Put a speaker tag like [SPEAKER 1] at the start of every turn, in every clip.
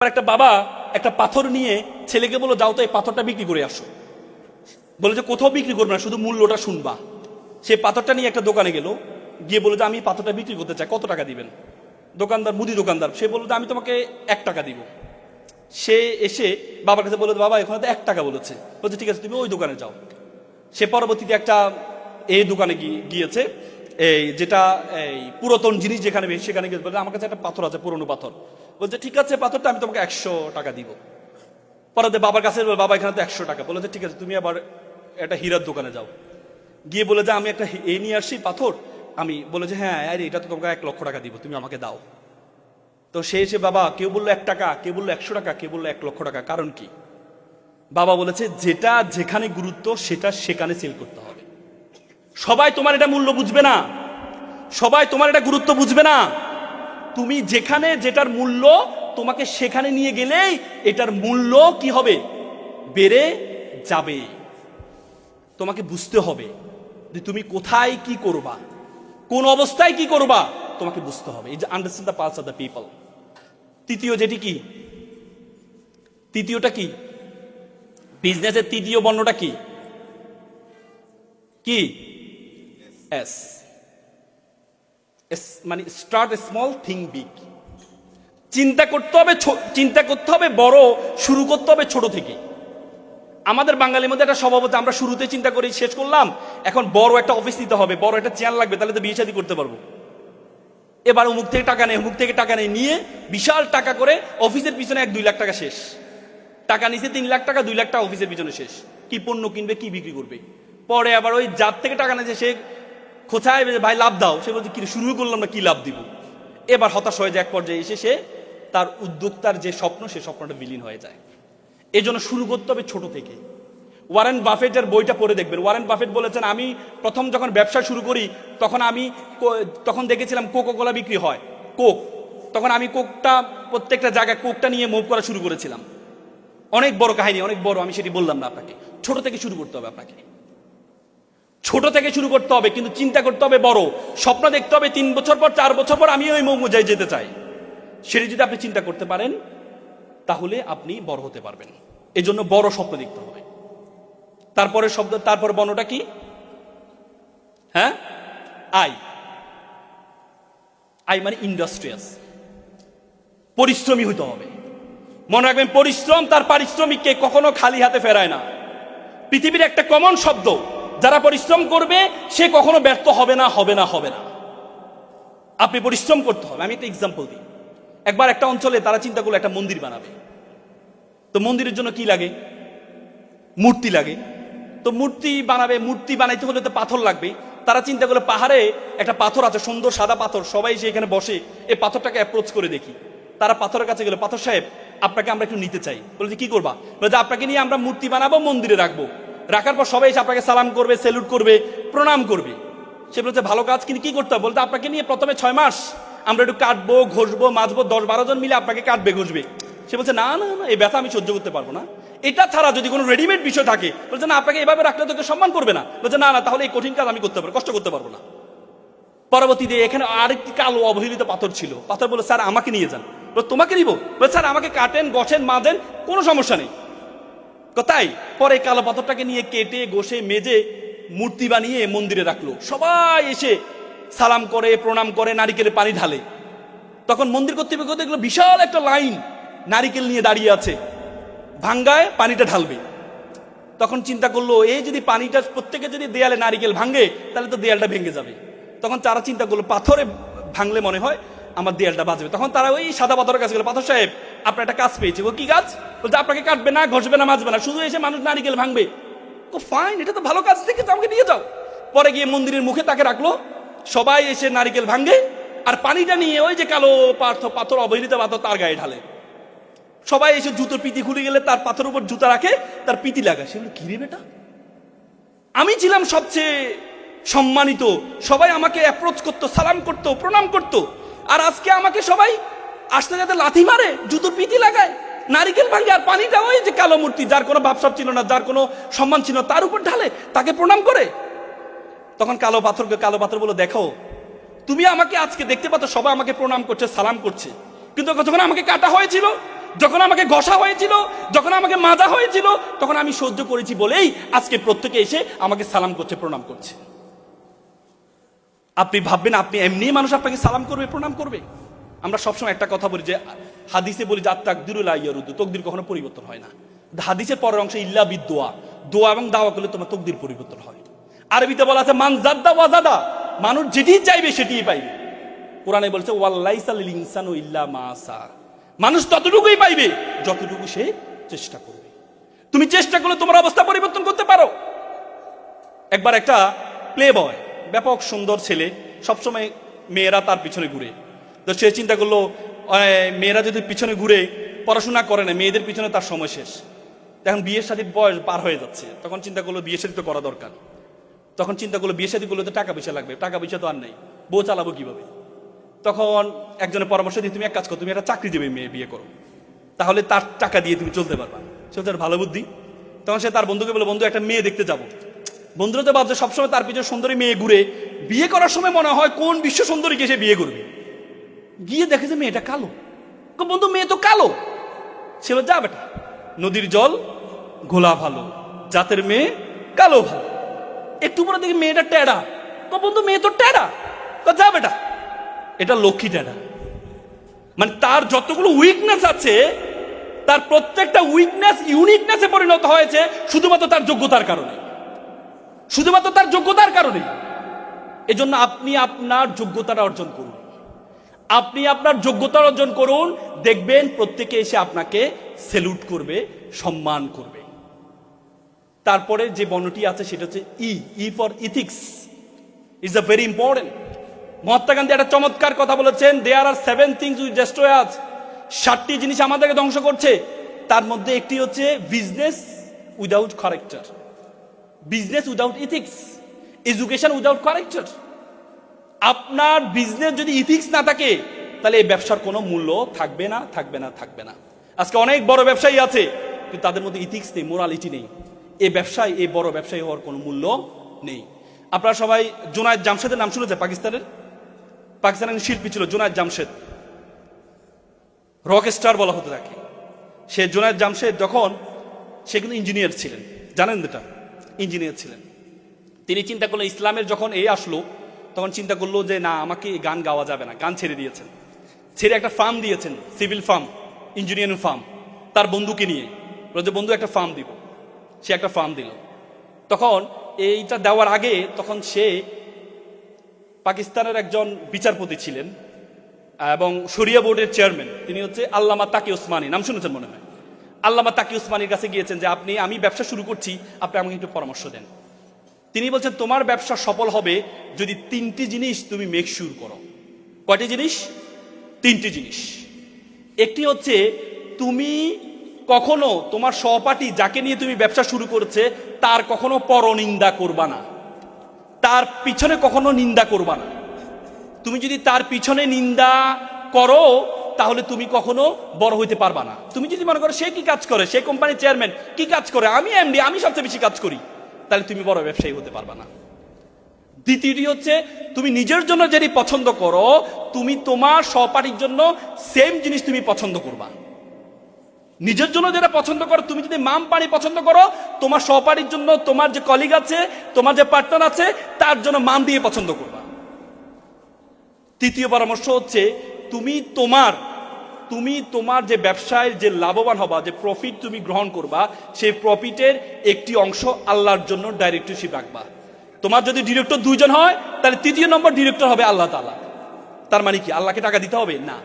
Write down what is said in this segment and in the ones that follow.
[SPEAKER 1] একটা বাবা একটা পাথর নিয়ে ছেলেকে বললো, যাও তো এই পাথরটা বিক্রি করে আসো। বলে যে কোথাও বিক্রি করবে না, শুধু মূল্যটা শুনবা। সে পাথরটা নিয়ে একটা দোকানে গেল, গিয়ে বলে যে আমি পাথরটা বিক্রি করতে চাই, কত টাকা দিবেন? দোকানদার, মুদি দোকানদার, সে বললো যে আমি তোমাকে 1 টাকা দিব। সে এসে বাবার কাছে বললো, বাবা এখানে তো 1 টাকা বলেছে। বলছে ঠিক আছে, তুমি ওই দোকানে যাও। সে পরবর্তীতে একটা এই দোকানে গিয়েছে, এই যেটা এই পুরাতন জিনিস যেখানে, সেখানে গিয়ে বলছে আমার কাছে একটা পাথর আছে, পুরনো পাথর। বলছে ঠিক আছে, পাথরটা আমি তোমাকে 100 টাকা দিব। পরে বাবার কাছে, বাবা এখানে তো 100 টাকা। বলেছে ঠিক আছে, তুমি আবার একটা হীরার দোকানে যাও। গিয়ে বলে যে আমি একটা এই নিয়ে আসছি পাথর। আমি বলে যে হ্যাঁ, আরে এটা তো তোমাকে 1 লক্ষ টাকা দিব, তুমি আমাকে দাও। তো সে এসে, বাবা কেউ বললো 1 টাকা, কেউ বললো 100 টাকা, কেউ বললো 1 লক্ষ টাকা, কারণ কি? বাবা বলেছে যেটা যেখানে গুরুত্ব সেটা সেখানে সেল করতে হবে। সবাই তোমার এটা মূল্য বুঝবে না, সবাই তোমার এটা গুরুত্ব বুঝবে না। তুমি যেখানে যেটার মূল্য, তোমাকে সেখানে নিয়ে গেলেই এটার মূল্য কি হবে? বেড়ে যাবে। তোমাকে বুঝতে হবে যে তুমি কোথায় কি করবা, কোন অবস্থায় কি করবা, তোমাকে বুঝতে হবে। এই যে understand the pulse of the people. তৃতীয় যেটি কি, তৃতীয়টা কি? বিজনেসের তৃতীয় বর্ণটা কি? কি? এস। মানে স্টার্ট স্মল, থিঙ্ক বিগ। চিন্তা করতে হবে বড়, শুরু করতে হবে ছোট থেকে। আমাদের বাঙালির মধ্যে একটা স্বভাব হচ্ছে, আমরা শুরুতে চিন্তা করি শেষ করলাম, এখন বড় একটা অফিস নিতে হবে, বড় একটা চেয়ার লাগবে, তাহলে তো বিয়ে শাদী করতে পারবো। এবার অমুক থেকে টাকা নেই, অমুক থেকে টাকা নেই, নিয়ে বিশাল টাকা করে অফিসের পিছনে 1-2 লাখ টাকা শেষ। টাকা নিচে 3 লাখ টাকা, 2 লাখ টাকা অফিসের পিছনে শেষ। কি পণ্য কিনবে, কি বিক্রি করবে। পরে আবার ওই যার থেকে টাকা নিয়েছে সে খোঁচায়, ভাই লাভ দাও। সে বলছে কি শুরু করলাম না, কি লাভ দিব। এবার হতাশ হয়ে যায়, এক পর্যায়ে এসে সে তার উদ্যোক্তার যে স্বপ্ন, সে স্বপ্নটা বিলীন হয়ে যায়। এই জন্য শুরু করতে হবে ছোট থেকে। ওয়ারেন বাফেটের বইটা পড়ে দেখবেন। ওয়ারেন বাফেট বলেছেন, আমি প্রথম যখন ব্যবসা শুরু করি তখন দেখেছিলাম কোকো কোলা বিক্রি হয়, কোক। তখন আমি কোকটা প্রত্যেকটা জায়গায় কোকটা নিয়ে মুভ করা শুরু করেছিলাম। অনেক বড় কাহিনী, অনেক বড়, আমি সেটি বললাম না আপনাকে। ছোট থেকে শুরু করতে হবে আপনাকে, ছোট থেকে শুরু করতে হবে, কিন্তু চিন্তা করতে হবে বড়। স্বপ্ন দেখতে হবে 3 বছর পর, 4 বছর পর আমি ওই মৌজায় যেতে চাই। সেটি যদি আপনি চিন্তা করতে পারেন, তাহলে আপনি বড় হতে পারবেন। এই জন্য বড় স্বপ্ন দেখতে হবে। তারপরে বর্ণটা কি? হ্যাঁ, আই। আই মানে ইন্ডাস্ট্রিয়াস, পরিশ্রমী হইতে হবে। মনে রাখবেন, পরিশ্রম তার পারিশ্রমিককে কখনো খালি হাতে ফেরায় না। পৃথিবীর একটা কমন শব্দ, যারা পরিশ্রম করবে সে কখনো ব্যর্থ হবে না, হবে না, হবে না। আপনি পরিশ্রম করতে হবে। আমি একটা এক্সাম্পল দিই। একবার একটা অঞ্চলে তারা চিন্তা করলো একটা মন্দির বানাবে। তো মন্দিরের জন্য কি লাগে? মূর্তি লাগে। তো মূর্তি বানাইতে হলে তো পাথর লাগবে। তারা চিন্তা করলো পাহাড়ে একটা পাথর আছে, সুন্দর সাদা পাথর, সবাই সেখানে বসে এই পাথরটাকে অ্যাপ্রোচ করে দেখি। তারা পাথরের কাছে গেল, পাথর সাহেব আপনাকে আমরা একটু নিতে চাই। বলে কি করবা? বলে আপনাকে নিয়ে আমরা মূর্তি বানাবো, মন্দিরে রাখবো। রাখার পর সবাই এসে আপনাকে সালাম করবে, স্যালুট করবে, প্রণাম করবে। সে বলছে ভালো কাজ, কিন্তু কি করতে হবে? বলতে আপনাকে নিয়ে প্রথমে 6 মাস আমরা একটু কাটবো, ঘষবো, মাজবো, 10-12 জন মিলে আপনাকে কাটবে, ঘষবে। সে বলছে না না না, এই ব্যথা আমি সহ্য করতে পারবো না। এটা ছাড়া যদি কোনো রেডিমেড বিষয় থাকে, বলছে না আপনাকে এভাবে রাখলে তো সম্মান করবে না। বলছে না না, তাহলে এই কঠিন কাজ আমি করতে পারবো, কষ্ট করতে পারবো না। পরবর্তীতে এখানে আরেকটি কালো অবহেলিত পাথর ছিল। পাথর বলে স্যার আমাকে নিয়ে যান। তোমাকে নিব? বলে স্যার আমাকে কাটেন, গছেন, মাজেন, কোনো সমস্যা নেই। তাই পরে কালো পাথরটাকে নিয়ে কেটে, ঘষে, মেজে মূর্তি বানিয়ে মন্দিরে রাখলো। সবাই এসে সালাম করে, প্রণাম করে, নারিকেলের পানি ঢালে। তখন মন্দির কর্তৃপক্ষ দেখলো বিশাল একটা লাইন নারিকেল নিয়ে দাঁড়িয়ে আছে, ভাঙ্গায় পানিটা ঢালবে। তখন চিন্তা করলো, এই যদি পানিটা প্রত্যেকে যদি দেয়ালে নারিকেল ভাঙে, তাহলে তো দেয়ালটা ভেঙে যাবে। তখন তারা চিন্তা করলো পাথরে ভাঙলে মনে হয় আমার দেয়ালটা বাঁচবে। তখন তারা ওই সাদা পাথরের কাছে গেল, পাথর সাহেব আপনার একটা কাজ পেয়েছে। ও কি কাজ? বলতে আপনাকে কাটবে না, ঘষবে না, মাজবে না, শুধু এসে মানুষ নারিকেল ভাঙবে। ও ফাইন, এটা তো ভালো কাজ, দেখে আমাকে নিয়ে যাও। পরে গিয়ে মন্দিরের মুখে তাকে রাখলো। সবাই এসে নারিকেল ভাঙে, আর পানিটা নিয়ে ওই যে কালো পাথর, অবহেলিত পাথর, তার গায়ে ঢালে। সবাই এসে জুতোর পিতি খুলে গেলে তার পাথর উপর জুতা রাখে, তার পিতি লাগায়। সে বলে কি রে বেটা, আমি ছিলাম সবচেয়ে সম্মানিত, সবাই আমাকে অ্যাপ্রোচ করতো, সালাম করতো, প্রণাম করতো, আর আজকে আমাকে সবাই আসতে যাতে লাথি মারে, জুতোর পিতি লাগায়, নারিকেল ভাঙে, আর পানিটা ওই যে কালো মূর্তি, যার কোনো ভাবসাব ছিল না, যার কোনো সম্মান ছিল না, তার উপর ঢালে, তাকে প্রণাম করে। তখন কালো পাথর বলে, দেখো তুমি আমাকে আজকে দেখতে পাচ্ছ, সবাই আমাকে প্রণাম করছে, সালাম করছে, কিন্তু যখন আমাকে কাটা হয়েছিল যখন আমাকে ঘষা হয়েছিল, যখন আমাকে মাজা হয়েছিল, তখন আমি সহ্য করেছি বলেই আজকে প্রত্যেকে এসে আমাকে সালাম করছে, প্রণাম করছে। আপনি ভাববেন আপনি এমনি মানুষ আপনাকে সালাম করবে, প্রণাম করবে? আমরা সবসময় একটা কথা বলি যে হাদিসে বলি যে তাকদিরুল আইয়ারুদু, তকদির কখনো পরিবর্তন হয় না। হাদিসের পরের অংশে ইল্লা বিদোয়া, দোয়া এবং দাওয়া করলে তোমার তকদির পরিবর্তন হয়। আরবিতে বলা আছে মান জাদ্দা ওয়াজাদা, মানুষ যেটি চাইবে সেটিই পাইবে। কোরআনে বলছে ওয়াল্লাইসা লিল ইনসানু ইল্লা মা সা, মানুষ ততটুকুই পাইবে যতটুকু সে চেষ্টা করবে। তুমি চেষ্টা করলে তোমার অবস্থা পরিবর্তন করতে পারো। একবার একটা প্লে বয়, ব্যাপক সুন্দর ছেলে, সবসময় মেয়েরা তার পিছনে ঘুরে। তো সে চিন্তা করলো মেয়েরা যদি পিছনে ঘুরে পড়াশোনা করে না, মেয়েদের পিছনে তার সময় শেষ। এখন বিয়ের শাদীর বয়স পার হয়ে যাচ্ছে, তখন চিন্তা করলো বিয়ে শাদী তো করা দরকার। তখন চিন্তা করলো বিয়ে শাদী করলে তো টাকা পয়সা লাগবে, টাকা পয়সা তো আর নেই, বউ চালাবো কিভাবে? তখন একজনের পরামর্শ দিয়ে তুমি এক কাজ করো, তুমি একটা চাকরি দেবে, মেয়ে বিয়ে করো, তাহলে তার টাকা দিয়ে তুমি চলতে পারবা। সে হচ্ছে ভালো বুদ্ধি। তখন সে তার বন্ধুকে বলে, বন্ধু একটা মেয়ে দেখতে যাবো। বন্ধুরা তো ভাবছে সবসময় তার পিছনে সুন্দরী মেয়ে ঘুরে, বিয়ে করার সময় মনে হয় কোন বিশ্ব সুন্দরীকে সে বিয়ে করবে। গিয়ে দেখে যে মেয়েটা কালো। বন্ধু মেয়ে তো কালো। ছিল যা বেটা, নদীর জল ঘোলা ভালো, জাতের মেয়ে কালো ভালো। একটু পরে দেখি মেয়েটা টেডা। বন্ধু মেয়ে তো টেডা। যা বেটা, এটা লক্ষ্মী টেডা। মানে তার যতগুলো উইকনেস আছে, তার প্রত্যেকটা উইকনেস ইউনিকনেসে পরিণত হয়েছে শুধুমাত্র তার যোগ্যতার কারণে, শুধুমাত্র তার যোগ্যতার কারণে। এজন্য আপনি আপনার যোগ্যতাটা অর্জন করুন, আপনি আপনার যোগ্যতা অর্জন করুন, দেখবেন প্রত্যেকে এসে আপনাকে স্যালুট করবে, সম্মান করবে। তারপরে যে বর্ণটি আছে সেটা হচ্ছে E for ethics, is a very important. Mahatma Gandhi একটা চমৎকার কথা বলেছেন, দেয়ার আর 7 things উইচ ডেস্ট্রয় আস। 7টি জিনিস আমাদেরকে ধ্বংস করছে, তার মধ্যে একটি হচ্ছে business without character, business without ethics, education without character. আপনার বিজনেস যদি ইথিক্স না থাকে, তাহলে এই ব্যবসার কোনো মূল্য থাকবে না, থাকবে না, থাকবে না। আজকে অনেক বড় ব্যবসায়ী আছে, কিন্তু তাদের মধ্যে ইথিক্স নেই, মোরালিটি নেই। এই ব্যবসায়, এই বড় ব্যবসায়ী হওয়ার কোনো মূল্য নেই। আপনারা সবাই জুনায়েদ জামশেদের নাম শুনেছে? পাকিস্তানের শিল্পী ছিল জুনায়েদ জামশেদ, রক স্টার বলা হতো তাকে। সে জুনায়েদ জামশেদ যখন, সে কিন্তু ইঞ্জিনিয়ার ছিলেন, জানেন এটা, ইঞ্জিনিয়ার ছিলেন। তিনি চিন্তা করলেন ইসলামের যখন এই আসলো, তখন চিন্তা করলো যে না, আমাকে গান গাওয়া যাবে না। গান ছেড়ে দিয়েছেন, ছেড়ে একটা ফার্ম দিয়েছেন, সিভিল ফার্ম, ইঞ্জিনিয়ারিং ফার্ম, তার বন্ধুকে নিয়ে। বলছে বন্ধু একটা ফার্ম দিব। সে একটা ফার্ম দিল। তখন এইটা দেওয়ার আগে তখন সে পাকিস্তানের একজন বিচারপতি ছিলেন এবং শরিয়া বোর্ডের চেয়ারম্যান, তিনি হচ্ছে আল্লামা তাকি ওসমানী, নাম শুনেছেন মনে হয়। আল্লামা তাকি ওসমানীর কাছে গিয়েছেন যে আমি ব্যবসা শুরু করছি, আপনি আমাকে একটু পরামর্শ দেন। তিনি বলছেন তোমার ব্যবসা সফল হবে যদি 3টি জিনিস তুমি মেক শিওর করো। কয়টি জিনিস? 3টি জিনিস। একটি হচ্ছে তুমি কখনো তোমার সহপাঠী যাকে নিয়ে তুমি ব্যবসা শুরু করেছে তার কখনো পরনিন্দা করবা না, তার পিছনে কখনো নিন্দা করবা না। তুমি যদি তার পিছনে নিন্দা করো তাহলে তুমি কখনো বড় হইতে পারবা না। তুমি যদি মনে করো সে কি কাজ করে, সে কোম্পানির চেয়ারম্যান, কি কাজ করে, আমি এমডি, আমি সবচেয়ে বেশি কাজ করি, তাহলে তুমি বড় ব্যবসায়ী হতে পারবা না। দ্বিতীয়টি হচ্ছে তুমি নিজের জন্য যেটি পছন্দ করো, তুমি তোমার সহপাঠীর জন্য সেম জিনিস তুমি পছন্দ করবা। নিজের জন্য যেটা পছন্দ করো, তুমি যদি মাম পানি পছন্দ করো, তোমার সহপাঠীর জন্য, তোমার যে কলিগ আছে, তোমার যে পার্টনার আছে, তার জন্য মাম দিয়ে পছন্দ করবা। তৃতীয় পরামর্শ হচ্ছে তুমি তোমার যে ব্যবসায় যে লাভবান হবা, যে প্রফিট তুমি গ্রহণ করবা, সেই প্রফিটের একটি অংশ আল্লাহর জন্য ডাইরেক্টরশিপ রাখবা। তোমার যদি ডিরেক্টর 2 জন হয়, তাহলে 3য় নম্বর ডিরেক্টর হবে আল্লাহ তাআলা। তার মানে কি আল্লাহকে টাকা দিতে হবে? না।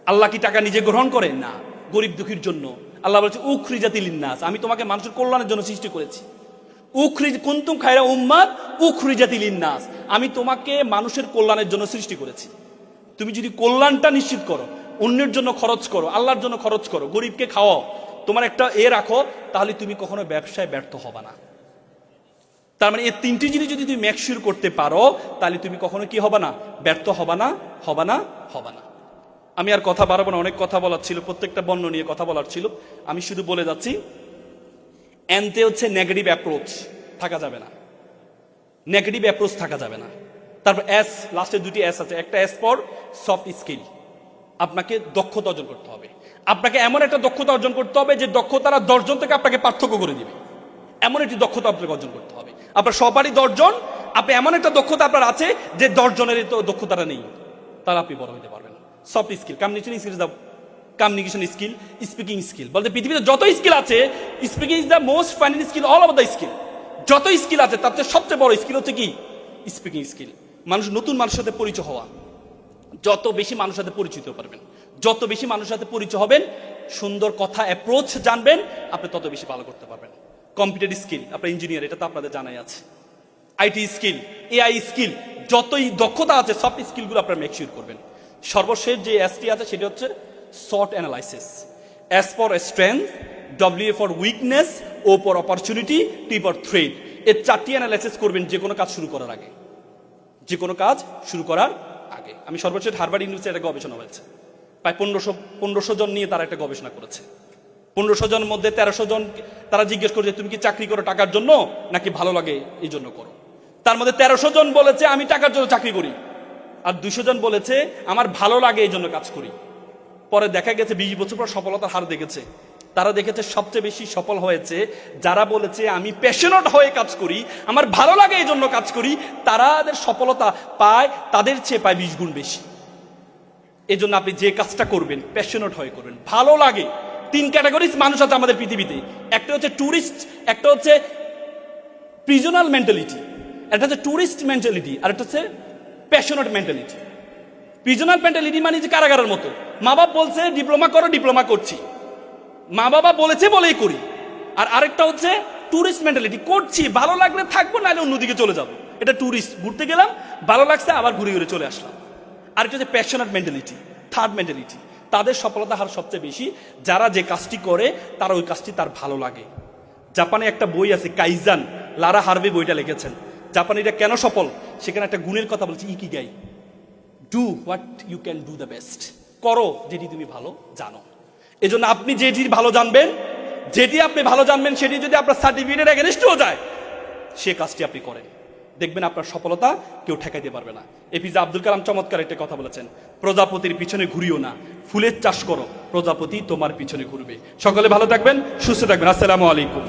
[SPEAKER 1] আল্লাহ কি টাকা নিজে গ্রহণ করে? না। গরিব দুঃখীর জন্য আল্লাহ বলছে উখরিজাতি লিন্নাস, আমি তোমাকে মানুষের কল্যাণের জন্য সৃষ্টি করেছি। কুনতুম খায়রা উম্মাত উখরিজাতি লিন্নাস, আমি তোমাকে মানুষের কল্যাণের জন্য সৃষ্টি করেছি। তুমি যদি কল্যাণটা নিশ্চিত করো, অন্যের জন্য খরচ করো, আল্লাহর জন্য খরচ করো, গরিবকে খাওয়াও, তোমার একটা রাখো, তাহলে তুমি কখনো ব্যবসায় ব্যর্থ হবে না। তার মানে এই 3টি জিনিস যদি তুমি মেক শিওর করতে পারো, তাহলে তুমি কখনো কি হবে না? ব্যর্থ হবে না, হবে না, হবে না। আমি আর কথা বাড়াবো না, অনেক কথা বলার ছিল, প্রত্যেকটা বর্ণ নিয়ে কথা বলার ছিল। আমি শুধু বলে যাচ্ছি, এনতে হচ্ছে নেগেটিভ অ্যাপ্রোচ থাকা যাবে না, নেগেটিভ অ্যাপ্রোচ থাকা যাবে না। তারপর এস, লাস্টে 2টি এস আছে। একটা এস ফর সফট স্কিল, আপনাকে দক্ষতা অর্জন করতে হবে। আপনাকে এমন একটা দক্ষতা অর্জন করতে হবে যে দক্ষতারা 10 জন থেকে আপনাকে পার্থক্য করে দিবে। এমন একটি দক্ষতা আপনাকে অর্জন করতে হবে। আপনার সবারই 10 জন, আপনি এমন একটা দক্ষতা আপনার আছে যে 10 জনের তো দক্ষতাটা নেই, তাহলে আপনি বড় হতে পারবেন। Soft skill, communication skill, speaking skill, বলতে পৃথিবীতে যত স্কিল আছে, speaking is the most final skill all over the skill. যত স্কিল আছে তার চেয়ে সবচেয়ে বড় স্কিল হচ্ছে কি? Speaking skill. নতুন মানুষের সাথে পরিচয় হওয়া। যত বেশি মানুষের সাথে পরিচিত পারবেন, যত বেশি মানুষের সাথে পরিচয় হবেন, সুন্দর কথা অ্যাপ্রোচ জানবেন, আপনি তত বেশি ভালো করতে পারবেন। কম্পিউটার স্কিল, আপনার ইঞ্জিনিয়ার, এটা তো আপনাদের জানাই আছে। আইটি স্কিল, এআই স্কিল, যতই দক্ষতা আছে সফট স্কিলগুলো আপনারা মেকশিওর করবেন। সর্বশেষ যে এসটি আছে সেটা হচ্ছে SWOT analysis. S for strength, W for weakness, O for opportunity, T for threat. এর 4টি অ্যানালাইসিস করবেন যে কোনো কাজ শুরু করার আগে। যে কোনো কাজ শুরু করার আগে। আমি সর্বশেষ হার্ভার্ড ইউনিভার্সিটি একটা গবেষণা হয়েছে, প্রায় 1500 জন নিয়ে তারা একটা গবেষণা করেছে। 1500 জনের মধ্যে 1300 জন তারা জিজ্ঞেস করছে তুমি কি চাকরি করো টাকার জন্য নাকি ভালো লাগে এই জন্য করো। তার মধ্যে 1300 জন বলেছে আমি টাকার জন্য চাকরি করি, আর 200 জন বলেছে আমার ভালো লাগে এই জন্য কাজ করি। পরে দেখা গেছে 20 বছর পর সফলতার হার দেখেছে, তারা দেখেছে সবচেয়ে বেশি সফল হয়েছে যারা বলেছে আমি প্যাশনেট হয়ে কাজ করি, আমার ভালো লাগে এই জন্য কাজ করি, তাদের সফলতা পায় তাদের চেয়ে পায় 20 গুণ বেশি। এই জন্য আপনি যে কাজটা করবেন প্যাশনেট হয়ে করবেন, ভালো লাগে। 3 ক্যাটাগরিজ মানুষ আছে আমাদের পৃথিবীতে, একটা হচ্ছে ট্যুরিস্ট, একটা হচ্ছে প্রিজনাল মেন্টালিটি, একটা হচ্ছে ট্যুরিস্ট মেন্টালিটি, আর একটা হচ্ছে প্যাশনেট মেন্টালিটি। প্রিজনাল মেন্টালিটি মানে যে কারাগারের মতো, মা বাবা বলছে ডিপ্লোমা করো, ডিপ্লোমা করছি, মা বাবা বলেছে বলেই করি। আর আরেকটা হচ্ছে ট্যুরিস্ট মেন্টালিটি, করছি ভালো লাগলে থাকবো, নাহলে অন্যদিকে চলে যাবো। এটা ট্যুরিস্ট, ঘুরতে গেলাম ভালো লাগছে আবার ঘুরে ঘুরে চলে আসলাম। আরেকটা হচ্ছে প্যাশনেট মেন্টালিটি, থার্ড মেন্টালিটি। তাদের সফলতা হার সবচেয়ে বেশি যারা যে কাজটি করে তারা ওই কাজটি তার ভালো লাগে। জাপানে একটা বই আছে কাইজান, লারা হার্ভে বইটা লিখেছেন। জাপানিরা কেন সফল সেখানে একটা গুণের কথা বলছে, ikigai, do what you can do the best, করো যেটি তুমি ভালো জানো। এজন্য আপনি যেটি ভালো জানবেন, যেটি আপনি ভালো জানবেন সেটি যদি আপনার সার্টিফিকেটের এগেনস্টও যায়, সে কাজটি আপনি করেন, দেখবেন আপনার সফলতা কেউ ঠেকাইতে পারবে না। এপিজে আব্দুল কালাম চমৎকার একটা কথা বলেছেন, প্রজাপতির পিছনে ঘুরিও না, ফুলের চাষ করো, প্রজাপতি তোমার পিছনে ঘুরবে। সকলে ভালো থাকবেন, সুস্থ থাকবেন। আসসালামু আলাইকুম।